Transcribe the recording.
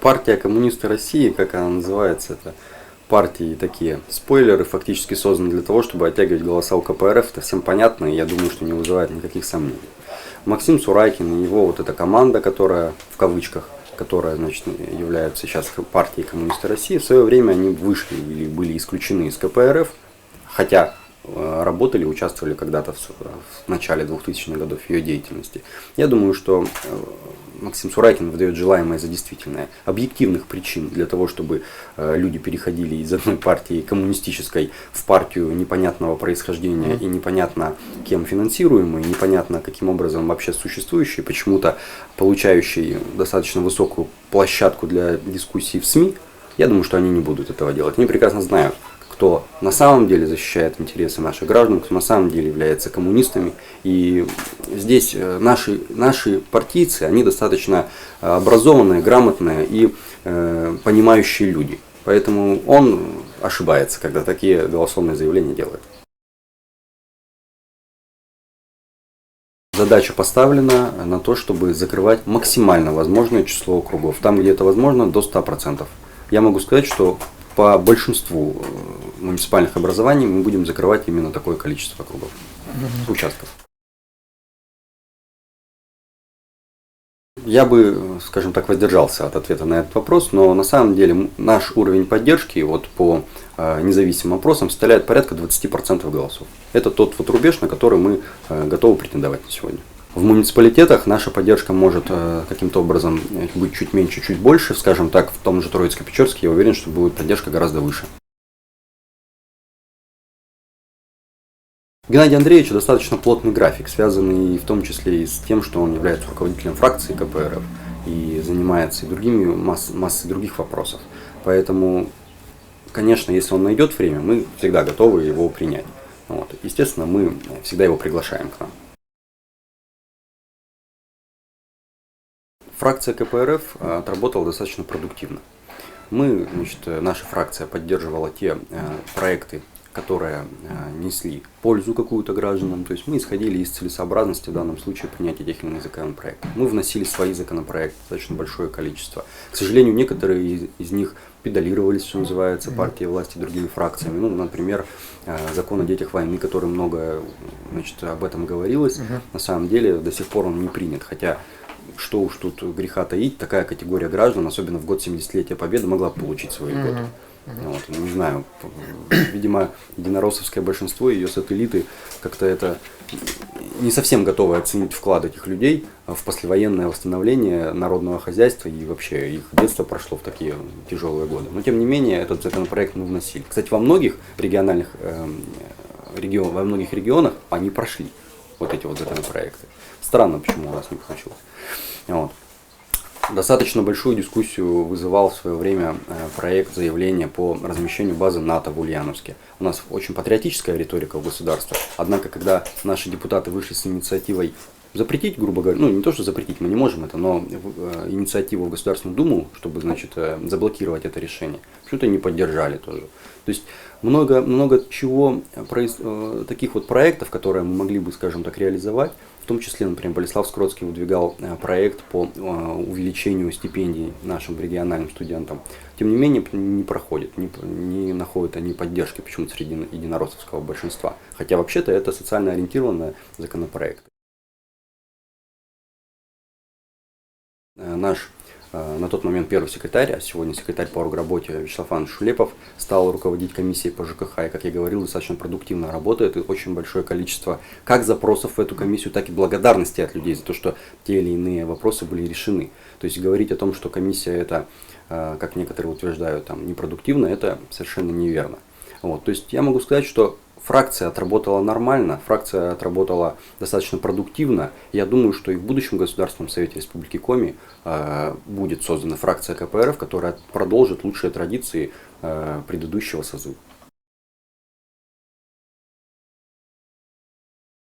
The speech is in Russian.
Партия коммунисты России, как она называется, это партии такие спойлеры, фактически созданы для того, чтобы оттягивать голоса у КПРФ. Это всем понятно, и я думаю, что не вызывает никаких сомнений. Максим Сурайкин и его вот эта команда, которая, в кавычках, которая, значит, является сейчас партией коммунисты России, в свое время они вышли или были исключены из КПРФ, хотя работали, участвовали когда-то в начале 2000-х годов ее деятельности. Я думаю, что Максим Сурайкин выдает желаемое за действительное. Объективных причин для того, чтобы люди переходили из одной партии коммунистической в партию непонятного происхождения и непонятно кем финансируемой, непонятно каким образом вообще существующей, почему-то получающей достаточно высокую площадку для дискуссий в СМИ, я думаю, что они не будут этого делать. Они прекрасно знают, кто на самом деле защищает интересы наших граждан, кто на самом деле является коммунистами. И здесь наши партийцы, они достаточно образованные, грамотные и понимающие люди. Поэтому он ошибается, когда такие голословные заявления делает. Задача поставлена на то, чтобы закрывать максимально возможное число округов. Там, где это возможно, до 100%. Я могу сказать, что по большинству муниципальных образований мы будем закрывать именно такое количество округов, участков. Я бы, скажем так, воздержался от ответа на этот вопрос, но на самом деле наш уровень поддержки вот по независимым опросам составляет порядка 20% голосов. Это тот вот рубеж, на который мы готовы претендовать на сегодня. В муниципалитетах наша поддержка может каким-то образом быть чуть меньше, чуть больше. Скажем так, в том же Троицко-Печерске я уверен, что будет поддержка гораздо выше. У Геннадия Андреевича достаточно плотный график, связанный в том числе и с тем, что он является руководителем фракции КПРФ и занимается и другими массой других вопросов. Поэтому, конечно, если он найдет время, мы всегда готовы его принять. Вот. Естественно, мы всегда его приглашаем к нам. Фракция КПРФ отработала достаточно продуктивно. Наша фракция поддерживала те проекты, которые несли пользу какую-то гражданам. То есть мы исходили из целесообразности в данном случае принятия тех или иных законопроектов. Мы вносили свои законопроекты, достаточно большое количество. К сожалению, некоторые из них педалировались, что называется, партией власти и другими фракциями. Например, закон о детях войны, который много об этом говорилось, на самом деле до сих пор он не принят. Хотя что уж тут греха таить, такая категория граждан, особенно в год 70-летия Победы, могла получить свою льготу. Вот, не знаю, видимо, единороссовское большинство и ее сателлиты как-то это не совсем готовы оценить вклад этих людей в послевоенное восстановление народного хозяйства, и вообще их детство прошло в такие тяжелые годы. Но тем не менее этот законопроект мы вносили. Кстати, во многих регионах они прошли, вот эти вот законопроекты. Странно, почему у нас не получилось. Вот. Достаточно большую дискуссию вызывал в свое время проект заявления по размещению базы НАТО в Ульяновске. У нас очень патриотическая риторика в государстве. Однако, когда наши депутаты вышли с инициативой запретить, грубо говоря, не то, что запретить, мы не можем это, но инициативу в Государственную Думу, чтобы, заблокировать это решение, почему-то не поддержали тоже. То есть много чего, таких вот проектов, которые мы могли бы, скажем так, реализовать, в том числе, например, Болеслав Скротский выдвигал проект по увеличению стипендий нашим региональным студентам. Тем не менее, не проходит, не находят они поддержки почему-то среди единороссовского большинства. Хотя вообще-то это социально ориентированный законопроект. Наш на тот момент первый секретарь, а сегодня секретарь по оргработе Вячеслав Иванович Шулепов стал руководить комиссией по ЖКХ. И, как я говорил, достаточно продуктивно работает. И очень большое количество как запросов в эту комиссию, так и благодарности от людей за то, что те или иные вопросы были решены. То есть говорить о том, что комиссия это, как некоторые утверждают, непродуктивно, это совершенно неверно. Вот. То есть я могу сказать, что фракция отработала нормально, фракция отработала достаточно продуктивно. Я думаю, что и в будущем Государственном Совете Республики Коми будет создана фракция КПРФ, которая продолжит лучшие традиции предыдущего созыва.